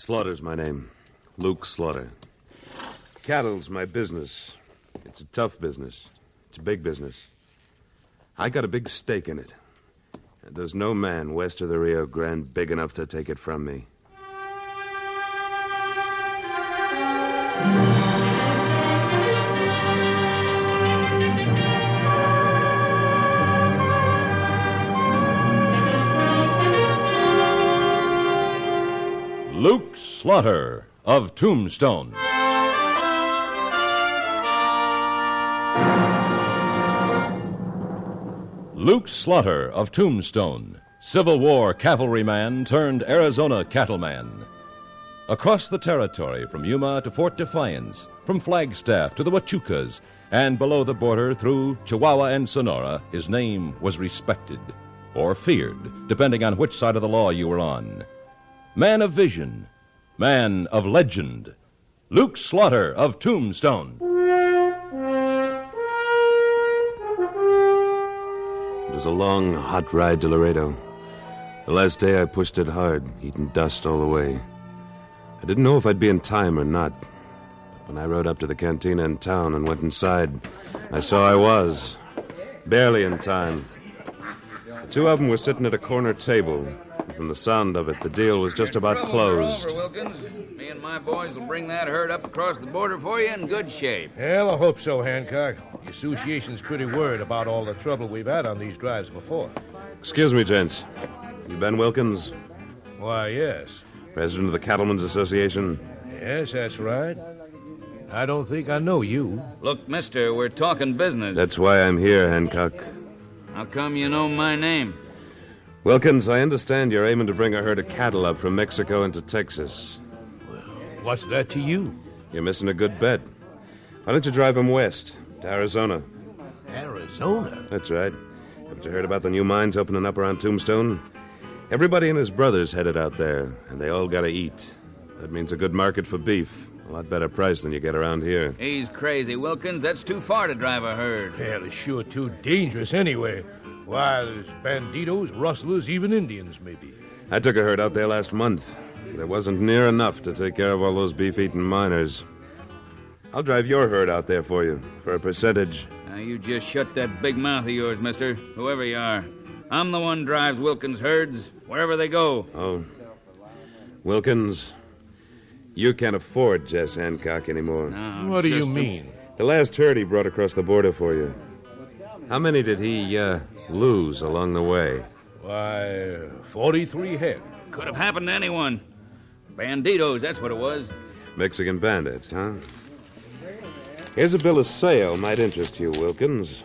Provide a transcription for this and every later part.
Slaughter's my name. Luke Slaughter. Cattle's my business. It's a tough business. It's a big business. I got a big stake in it. And there's no man west of the Rio Grande big enough to take it from me. Luke Slaughter of Tombstone. Luke Slaughter of Tombstone, Civil War cavalryman turned Arizona cattleman. Across the territory from Yuma to Fort Defiance, from Flagstaff to the Huachucas, and below the border through Chihuahua and Sonora, his name was respected, or feared, depending on which side of the law you were on. Man of vision, man of legend, Luke Slaughter of Tombstone. It was a long, hot ride to Laredo. The last day I pushed it hard, eating dust all the way. I didn't know if I'd be in time or not. But when I rode up to the cantina in town and went inside, I saw I was. Barely in time. The two of them were sitting at a corner table. And from the sound of it, the deal was just about closed. Over, Wilkins. Me and my boys will bring that herd up across the border for you in good shape. Hell, I hope so, Hancock. The association's pretty worried about all the trouble we've had on these drives before. Excuse me, gents. You Ben Wilkins? Why, yes. President of the Cattlemen's Association? Yes, that's right. I don't think I know you. Look, mister, we're talking business. That's why I'm here, Hancock. How come you know my name? Wilkins, I understand you're aiming to bring a herd of cattle up from Mexico into Texas. What's that to you? You're missing a good bet. Why don't you drive them west, to Arizona? Arizona? That's right. Haven't you heard about the new mines opening up around Tombstone? Everybody and his brother's headed out there, and they all gotta eat. That means a good market for beef. A lot better price than you get around here. He's crazy, Wilkins. That's too far to drive a herd. Hell, it's sure too dangerous anyway. Why, there's banditos, rustlers, even Indians, maybe. I took a herd out there last month. There wasn't near enough to take care of all those beef-eating miners. I'll drive your herd out there for you, for a percentage. Now, you just shut that big mouth of yours, mister, whoever you are. I'm the one drives Wilkins' herds, wherever they go. Oh. Wilkins, you can't afford Jess Hancock anymore. No, What do you mean? The last herd he brought across the border for you. How many did he, lose along the way? Why, 43 head. Could have happened to anyone. Banditos, that's what it was. Mexican bandits, huh? Here's a bill of sale. Might interest you, Wilkins.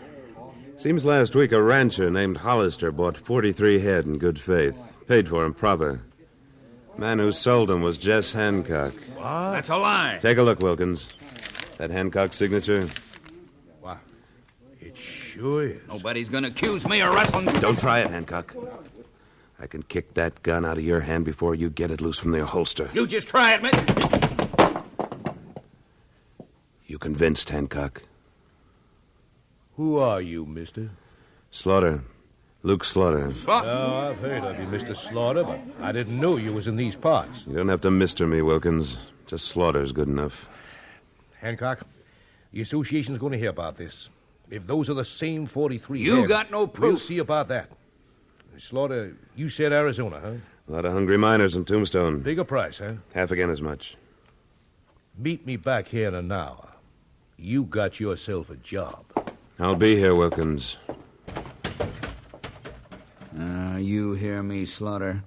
Seems last week a rancher named Hollister bought 43 head in good faith. Paid for 'em proper. Man who sold 'em was Jess Hancock. What? That's a lie. Take a look, Wilkins. That Hancock signature? Why, it sure is. Nobody's gonna accuse me of rustling. Don't try it, Hancock. I can kick that gun out of your hand before you get it loose from the holster. You just try it, mister. You convinced, Hancock? Who are you, mister? Slaughter. Luke Slaughter. Oh, I've heard of you, Mr. Slaughter, but I didn't know you was in these parts. You don't have to mister me, Wilkins. Just Slaughter's good enough. Hancock, the association's going to hear about this. If those are the same 43 You head, got no proof. We'll see about that. Slaughter, you said Arizona, huh? A lot of hungry miners in Tombstone. Bigger price, huh? Half again as much. Meet me back here in an hour. You got yourself a job. I'll be here, Wilkins. You hear me, Slaughter.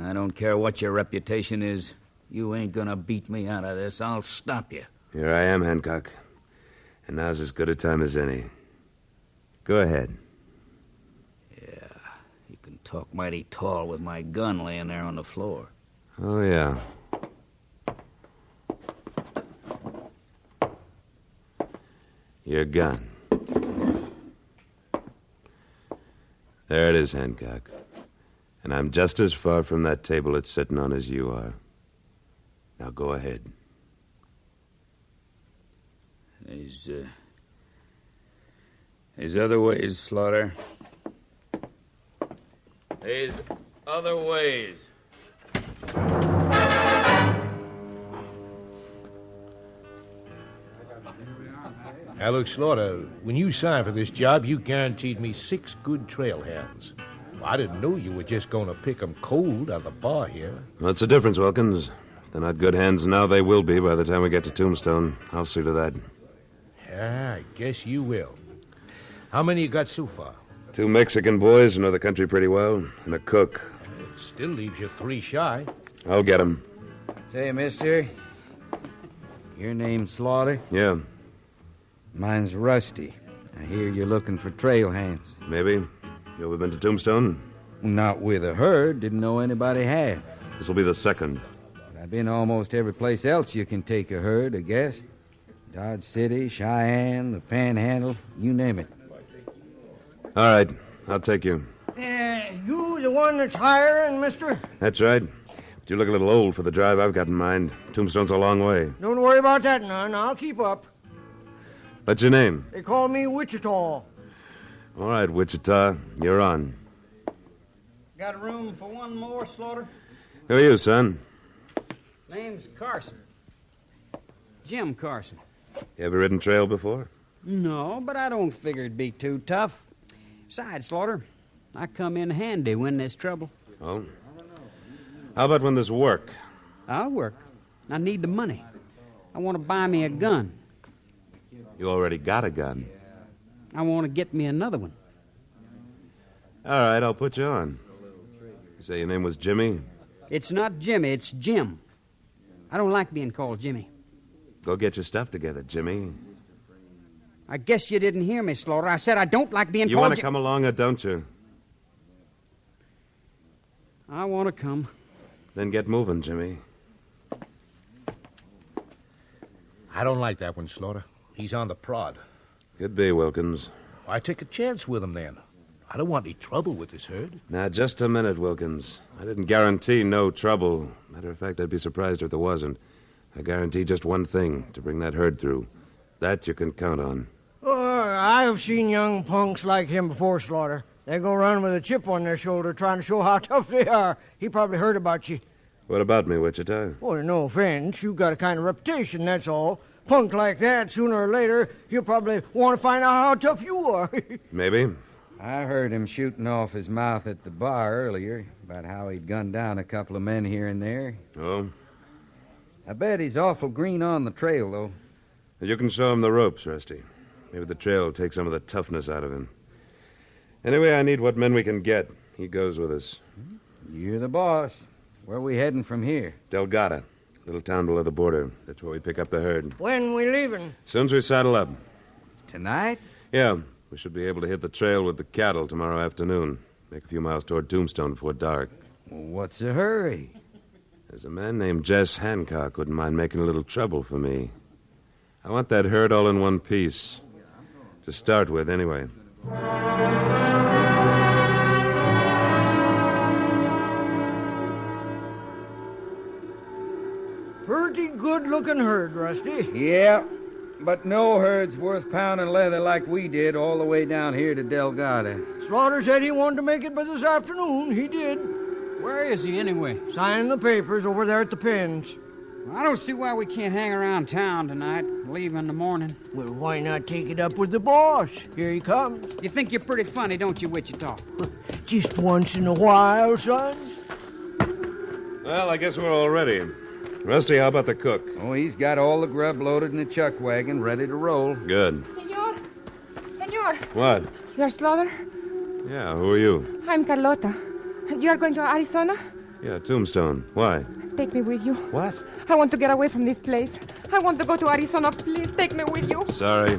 I don't care what your reputation is. You ain't gonna beat me out of this. I'll stop you. Here I am, Hancock. And now's as good a time as any. Go ahead. Yeah, you can talk mighty tall with my gun laying there on the floor. Oh, yeah. Your gun. There it is, Hancock. And I'm just as far from that table it's sitting on as you are. Now go ahead. There's other ways, Slaughter. There's other ways. Now, look, Slaughter, when you signed for this job, you guaranteed me 6 good trail hands. Well, I didn't know you were just going to pick 'em cold out of the bar here. What's the difference, Wilkins? If they're not good hands now, they will be by the time we get to Tombstone. I'll see to that. Yeah, I guess you will. How many you got so far? 2 Mexican boys who know the country pretty well, and a cook. It still leaves you 3 shy. I'll get 'em. Say, mister, your name's Slaughter? Yeah, Mine's Rusty. I hear you're looking for trail hands. maybe. You ever been to Tombstone? Not with a herd. Didn't know anybody had. This will be the second. But I've been almost every place else you can take a herd, I guess. Dodge City, Cheyenne, the Panhandle, you name it. All right, I'll take you. You the one that's hiring, mister? That's right. But you look a little old for the drive I've got in mind. Tombstone's a long way. Don't worry about that, none. I'll keep up. What's your name? They call me Wichita. All right, Wichita, you're on. Got room for one more, Slaughter? Who are you, son? Name's Carson. Jim Carson. You ever ridden trail before? No, but I don't figure it'd be too tough. Besides, Slaughter, I come in handy when there's trouble. Oh? How about when there's work? I'll work. I need the money. I want to buy me a gun. You already got a gun. I want to get me another one. All right, I'll put you on. You say your name was Jimmy? It's not Jimmy, it's Jim. I don't like being called Jimmy. Go get your stuff together, Jimmy. I guess you didn't hear me, Slaughter. I said I don't like being You called want to come along or don't you? I want to come. Then get moving, Jimmy. I don't like that one, Slaughter. He's on the prod. Could be, Wilkins. I take a chance with him, then. I don't want any trouble with this herd. Now, just a minute, Wilkins. I didn't guarantee no trouble. Matter of fact, I'd be surprised if there wasn't. I guarantee just one thing, to bring that herd through. That you can count on. I've seen young punks like him before, Slaughter. They go around with a chip on their shoulder trying to show how tough they are. He probably heard about you. What about me, Wichita? Well, no offense. You got a kind of reputation, that's all. Punk like that, sooner or later, he'll probably want to find out how tough you are. Maybe. I heard him shooting off his mouth at the bar earlier about how he'd gunned down a couple of men here and there. Oh? I bet he's awful green on the trail, though. You can show him the ropes, Rusty. Maybe the trail will take some of the toughness out of him. Anyway, I need what men we can get. He goes with us. You're the boss. Where are we heading from here? Delgado, little town below the border. That's where we pick up the herd. When we leaving? Soon as we saddle up. Tonight? Yeah, we should be able to hit the trail with the cattle tomorrow afternoon. Make a few miles toward Tombstone before dark. Well, what's the hurry? There's a man named Jess Hancock wouldn't mind making a little trouble for me. I want that herd all in one piece. To start with, anyway. Pretty good-looking herd, Rusty. Yeah, but no herd's worth pounding leather like we did all the way down here to Delgado. Slaughter said he wanted to make it by this afternoon. He did. Where is he anyway? Signing the papers over there at the pens. I don't see why we can't hang around town tonight, leave in the morning. Well, why not take it up with the boss? Here he comes. You think you're pretty funny, don't you, Wichita? Just once in a while, son. Well, I guess we're all ready. Rusty, how about the cook? Oh, he's got all the grub loaded in the chuck wagon, ready to roll. Good. Senor. What? You're Slaughter? Yeah, who are you? I'm Carlota. You are going to Arizona? Yeah, Tombstone. Why? Take me with you. What? I want to get away from this place. I want to go to Arizona. Please take me with you. Sorry.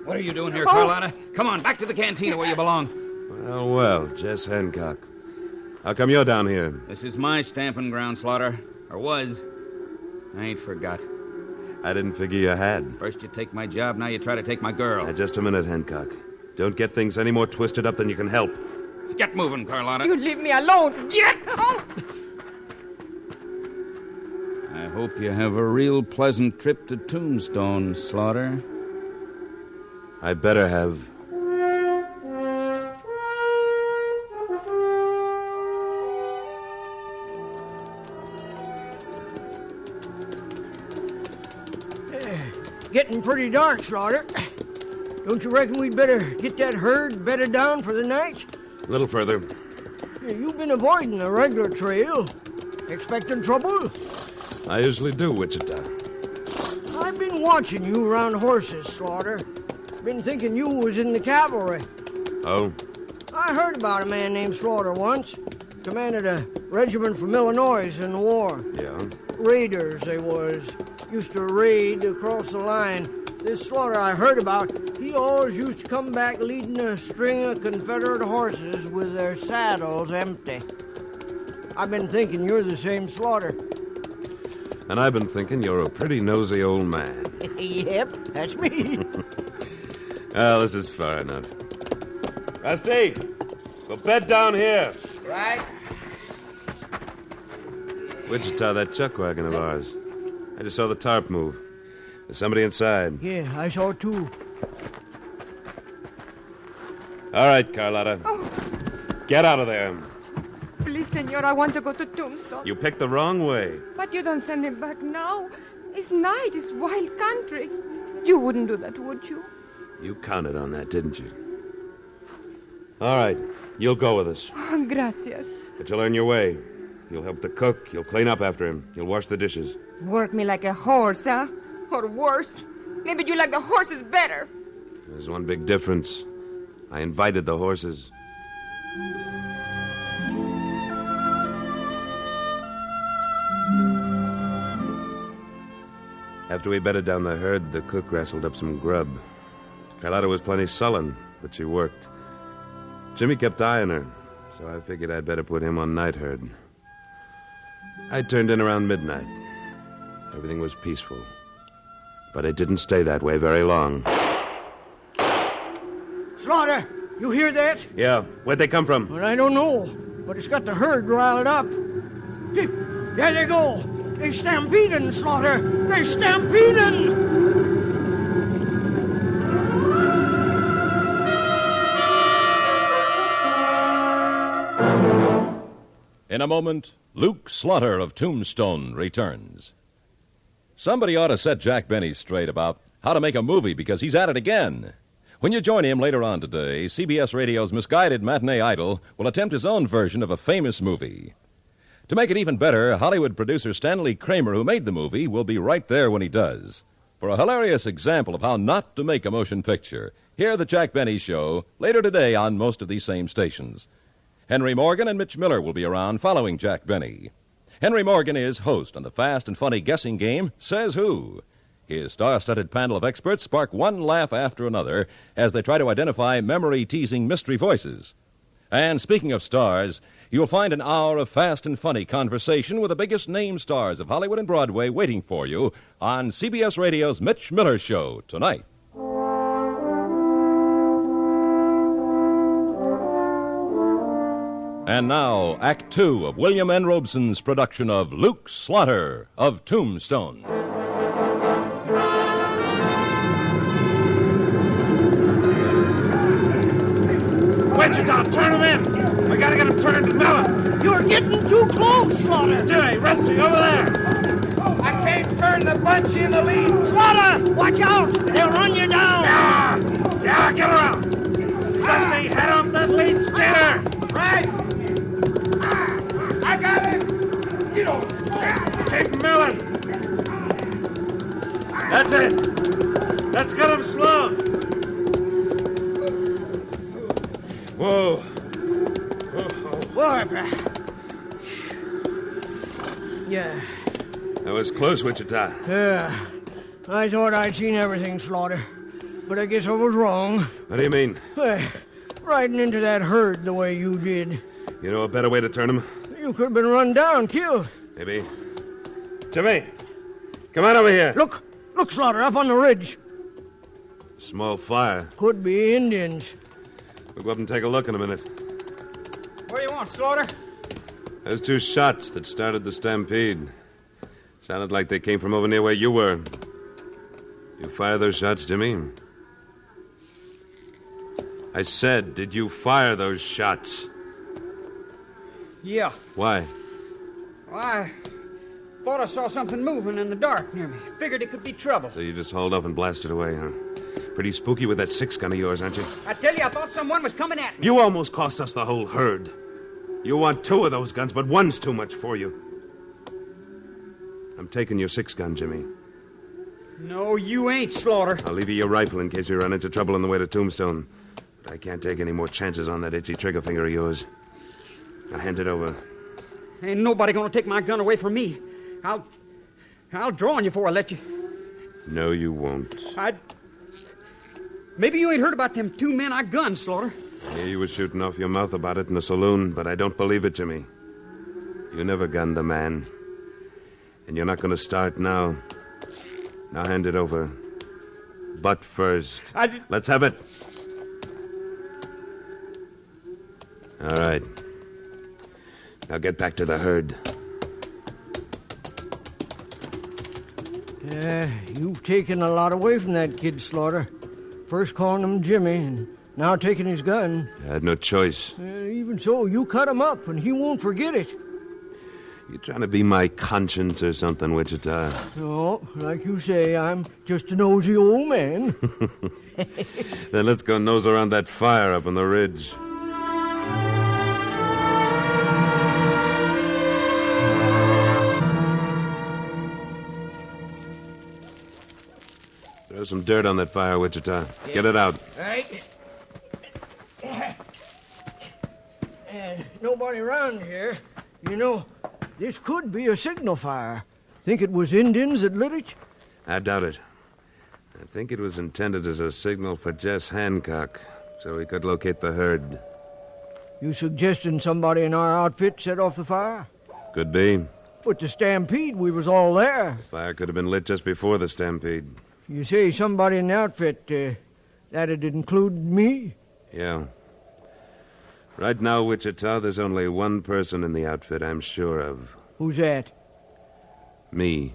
What are you doing here, Oh. Carlotta? Come on, back to the cantina where you belong. Well, Jess Hancock. How come you're down here? This is my stamping ground, Slaughter. Or was. I ain't forgot. I didn't figure you had. First you take my job, now you try to take my girl. Now, just a minute, Hancock. Don't get things any more twisted up than you can help. Get moving, Carlotta. You leave me alone. Get out! I hope you have a real pleasant trip to Tombstone, Slaughter. I better have. getting pretty dark, Slaughter. Don't you reckon we'd better get that herd bedded down for the night? A little further. You've been avoiding the regular trail. Expecting trouble? I usually do, Wichita. I've been watching you around horses, Slaughter. Been thinking you was in the cavalry. Oh? I heard about a man named Slaughter once. Commanded a regiment from Illinois in the war. Yeah? Raiders, they was. Used to raid across the line. This Slaughter I heard about, he always used to come back leading a string of Confederate horses with their saddles empty. I've been thinking you're the same Slaughter. And I've been thinking you're a pretty nosy old man. Yep, that's me. Well, this is far enough. Rusty, we'll bed down here. Right. Wichita, that chuck wagon of ours. I just saw the tarp move. There's somebody inside. Yeah, I saw it too. All right, Carlotta. Oh, Get out of there. please, senor, I want to go to Tombstone. You picked the wrong way. But you don't send me back now. It's night, it's wild country. You wouldn't do that, would you? You counted on that, didn't you? All right, you'll go with us. Oh, gracias. But you'll earn your way. You'll help the cook. You'll clean up after him. You'll wash the dishes. Work me like a horse, huh? Or worse. Maybe you like the horses better. There's one big difference. I invited the horses. After we bedded down the herd, the cook wrestled up some grub. Carlotta was plenty sullen, but she worked. Jimmy kept eyeing her, so I figured I'd better put him on night herd. I turned in around midnight. Everything was peaceful. But it didn't stay that way very long. Slaughter, you hear that? Yeah, where'd they come from? Well, I don't know, but it's got the herd riled up. There they go. They're stampeding, Slaughter. They're stampeding. In a moment, Luke Slaughter of Tombstone returns. Somebody ought to set Jack Benny straight about how to make a movie, because he's at it again. When you join him later on today, CBS Radio's misguided matinee idol will attempt his own version of a famous movie. To make it even better, Hollywood producer Stanley Kramer, who made the movie, will be right there when he does. For a hilarious example of how not to make a motion picture, hear The Jack Benny Show later today on most of these same stations. Henry Morgan and Mitch Miller will be around following Jack Benny. Henry Morgan is host on the fast and funny guessing game, Says Who. His star-studded panel of experts spark one laugh after another as they try to identify memory-teasing mystery voices. And speaking of stars, you'll find an hour of fast and funny conversation with the biggest name stars of Hollywood and Broadway waiting for you on CBS Radio's Mitch Miller Show tonight. And now, Act Two of William N. Robeson's production of Luke Slaughter of Tombstone. Wichita, turn him in! We gotta get him turned to melon! You're getting too close, Slaughter. Jimmy, Rusty, over there! I can't turn the bunch in the lead! Slaughter, watch out. They'll run you down. Yeah, get around! Rusty, head off that lead steer! Right! I got it! You don't... Keep milling! That's it! Let's get him slow! Whoa. What? Yeah. That was close, Wichita. Yeah. I thought I'd seen everything, Slaughter. But I guess I was wrong. What do you mean? Riding into that herd the way you did. You know a better way to turn him? You could have been run down, killed. Maybe. Jimmy, come on over here. Look, Slaughter, up on the ridge. Small fire. Could be Indians. We'll go up and take a look in a minute. What do you want, Slaughter? Those two shots that started the stampede. Sounded like they came from over near where you were. You fire those shots, Jimmy? I said, did you fire those shots? Yeah. Why? Well, Thought I saw something moving in the dark near me. Figured it could be trouble. So you just hauled up and blasted away, huh? Pretty spooky with that 6-gun of yours, aren't you? I tell you, I thought someone was coming at me. You almost cost us the whole herd. You want 2 of those guns, but 1's too much for you. I'm taking your 6-gun, Jimmy. No, you ain't, Slaughter. I'll leave you your rifle in case you run into trouble on the way to Tombstone. But I can't take any more chances on that itchy trigger finger of yours. Now hand it over. Ain't nobody gonna take my gun away from me. I'll draw on you before I let you. No, you won't. Maybe you ain't heard about them 2 men I gunned, Slaughter. Yeah, you were shooting off your mouth about it in the saloon, but I don't believe it, Jimmy. You never gunned a man. And you're not gonna start now. Now hand it over. But first, let's have it. All right. Now get back to the herd. Yeah, you've taken a lot away from that kid, Slaughter. First calling him Jimmy, and now taking his gun. I had no choice. Even so, you cut him up, and he won't forget it. You trying to be my conscience or something, Wichita? No, like you say, I'm just a nosy old man. Then let's go nose around that fire up on the ridge. There's some dirt on that fire, Wichita. Get it out. All right. Nobody around here. You know, this could be a signal fire. Think it was Indians that lit it? I doubt it. I think it was intended as a signal for Jess Hancock, so we could locate the herd. You suggesting somebody in our outfit set off the fire? Could be. But the stampede, we was all there. Fire could have been lit just before the stampede. You say somebody in the outfit, that'd include me? Yeah. Right now, Wichita, there's only one person in the outfit I'm sure of. Who's that? Me.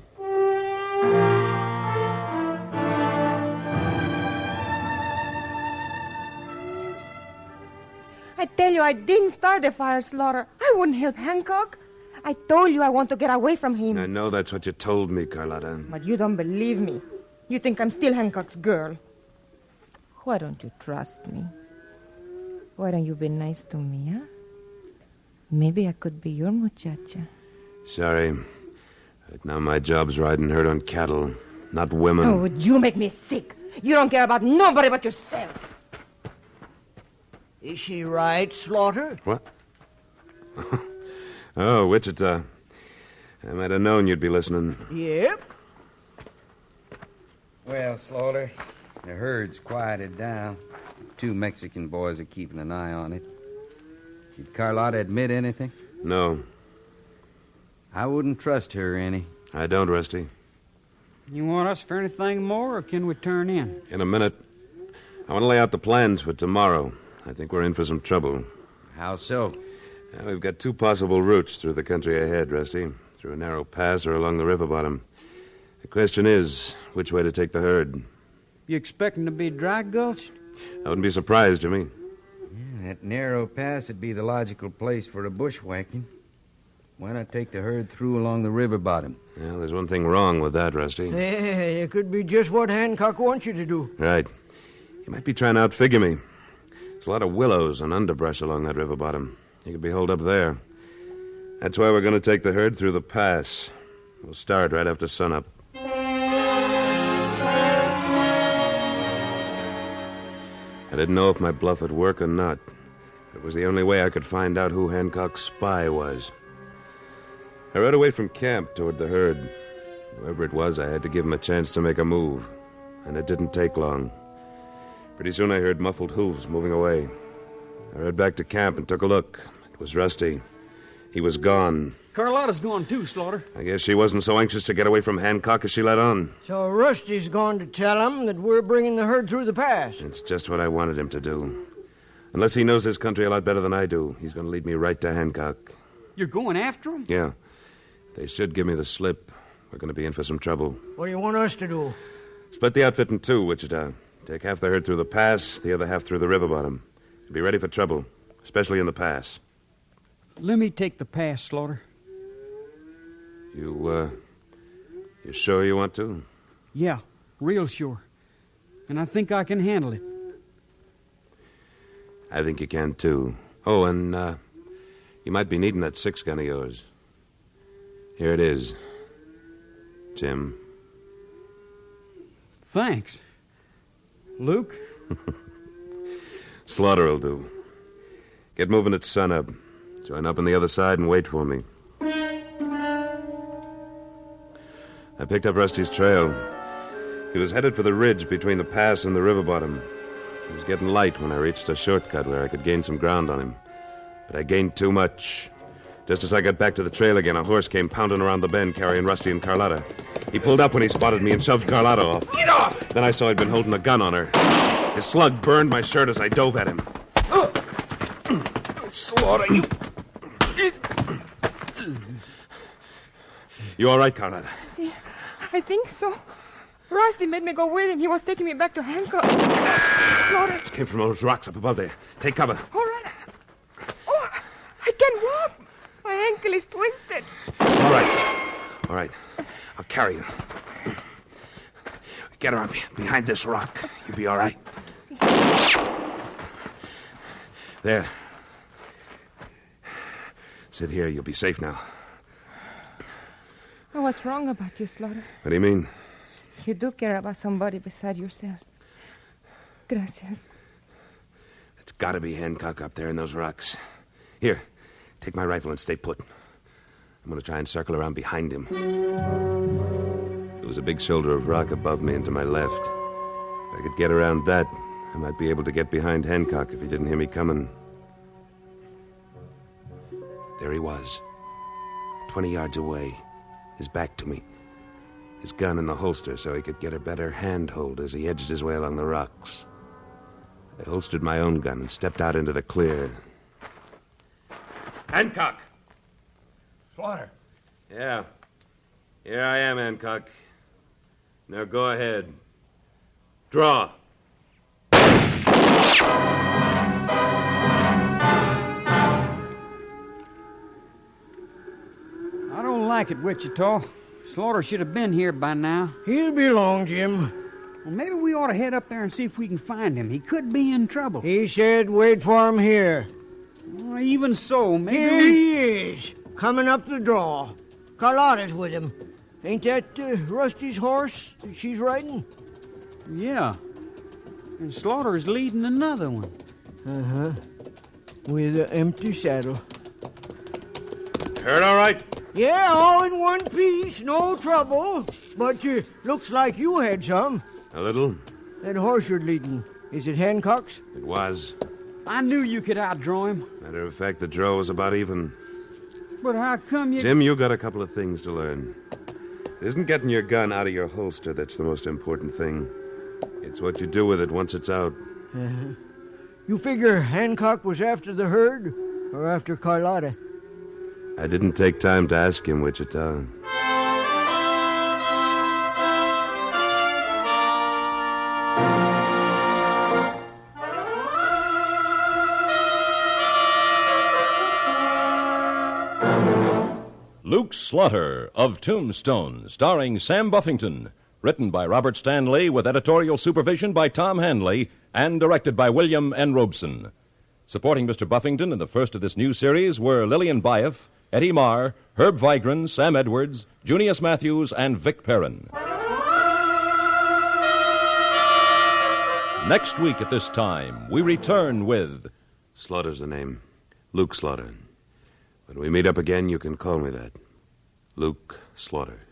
I tell you, I didn't start the fire, Slaughter. I wouldn't help Hancock. I told you I want to get away from him. I know that's what you told me, Carlotta. But you don't believe me. You think I'm still Hancock's girl. Why don't you trust me? Why don't you be nice to me, huh? Maybe I could be your muchacha. Sorry. Right now my job's riding herd on cattle, not women. Oh, you make me sick. You don't care about nobody but yourself. Is she right, Slaughter? What? Oh, Wichita. I might have known you'd be listening. Yep. Well, Slaughter, the herd's quieted down. 2 Mexican boys are keeping an eye on it. Did Carlotta admit anything? No. I wouldn't trust her any. I don't, Rusty. You want us for anything more, or can we turn in? In a minute. I want to lay out the plans for tomorrow. I think we're in for some trouble. How so? We've got 2 possible routes through the country ahead, Rusty. Through a narrow pass or along the river bottom. The question is, which way to take the herd? You expecting to be dry gulched? I wouldn't be surprised, Jimmy. Yeah, that narrow pass would be the logical place for a bushwhacking. Why not take the herd through along the river bottom? Well, there's one thing wrong with that, Rusty. Hey, it could be just what Hancock wants you to do. Right. He might be trying to outfigure me. There's a lot of willows and underbrush along that river bottom. You could be holed up there. That's why we're going to take the herd through the pass. We'll start right after sunup. I didn't know if my bluff would work or not. It was the only way I could find out who Hancock's spy was. I rode away from camp toward the herd. Whoever it was, I had to give him a chance to make a move. And it didn't take long. Pretty soon I heard muffled hooves moving away. I rode back to camp and took a look. It was Rusty. He was gone. Carlotta's gone too, Slaughter. I guess she wasn't so anxious to get away from Hancock as she let on. So Rusty's gone to tell him that we're bringing the herd through the pass. It's just what I wanted him to do. Unless he knows his country a lot better than I do, he's going to lead me right to Hancock. You're going after him? Yeah. They should give me the slip. We're going to be in for some trouble. What do you want us to do? Split the outfit in 2, Wichita. Take half the herd through the pass, the other half through the river bottom. Be ready for trouble, especially in the pass. Let me take the pass, Slaughter. You sure you want to? Yeah, real sure. And I think I can handle it. I think you can, too. Oh, and you might be needing that 6-gun of yours. Here it is, Jim. Thanks. Luke? Slaughter will do. Get moving at sunup. Join up on the other side and wait for me. I picked up Rusty's trail. He was headed for the ridge between the pass and the river bottom. It was getting light when I reached a shortcut where I could gain some ground on him. But I gained too much. Just as I got back to the trail again, a horse came pounding around the bend carrying Rusty and Carlotta. He pulled up when he spotted me and shoved Carlotta off. Get off! Then I saw he'd been holding a gun on her. His slug burned my shirt as I dove at him. Slaughter, you... You all right, Carlotta? See, I think so. Rusty made me go with him. He was taking me back to Hancock. Slaughter. This came from those rocks up above there. Take cover. All right. Oh, I can't walk. My ankle is twisted. All right. I'll carry you. Get her up behind this rock. You'll be all right. There. Sit here. You'll be safe now. I was wrong about you, Slaughter. What do you mean? You do care about somebody beside yourself. Gracias. It's got to be Hancock up there in those rocks. Here, take my rifle and stay put. I'm going to try and circle around behind him. There was a big shoulder of rock above me and to my left. If I could get around that, I might be able to get behind Hancock if he didn't hear me coming. There he was, 20 yards away, his back to me. His gun in the holster so he could get a better handhold as he edged his way along the rocks. I holstered my own gun and stepped out into the clear. Hancock! Slaughter. Yeah. Here I am, Hancock. Now go ahead. Draw. I don't like it, Wichita. Slaughter should have been here by now. He'll be along, Jim. Well, maybe we ought to head up there and see if we can find him. He could be in trouble. He said wait for him here. Well, even so, maybe Here he is, coming up the draw. Carlotta's with him. Ain't that Rusty's horse that she's riding? Yeah. And Slaughter's leading another one. Uh-huh. With an empty saddle. Heard all right? Yeah, all in one piece, no trouble. But looks like you had some. A little. That horse you're leading, is it Hancock's? It was. I knew you could outdraw him. Matter of fact, the draw was about even. But how come you... Jim, you got a couple of things to learn. It isn't getting your gun out of your holster that's the most important thing. It's what you do with it once it's out. Uh-huh. You figure Hancock was after the herd or after Carlotta? I didn't take time to ask him, Wichita. Luke Slaughter of Tombstone, starring Sam Buffington. Written by Robert Stanley with editorial supervision by Tom Hanley and directed by William N. Robeson. Supporting Mr. Buffington in the first of this new series were Lillian Baeff, Eddie Marr, Herb Vigran, Sam Edwards, Junius Matthews, and Vic Perrin. Next week at this time, we return with... Slaughter's the name. Luke Slaughter. When we meet up again, you can call me that. Luke Slaughter.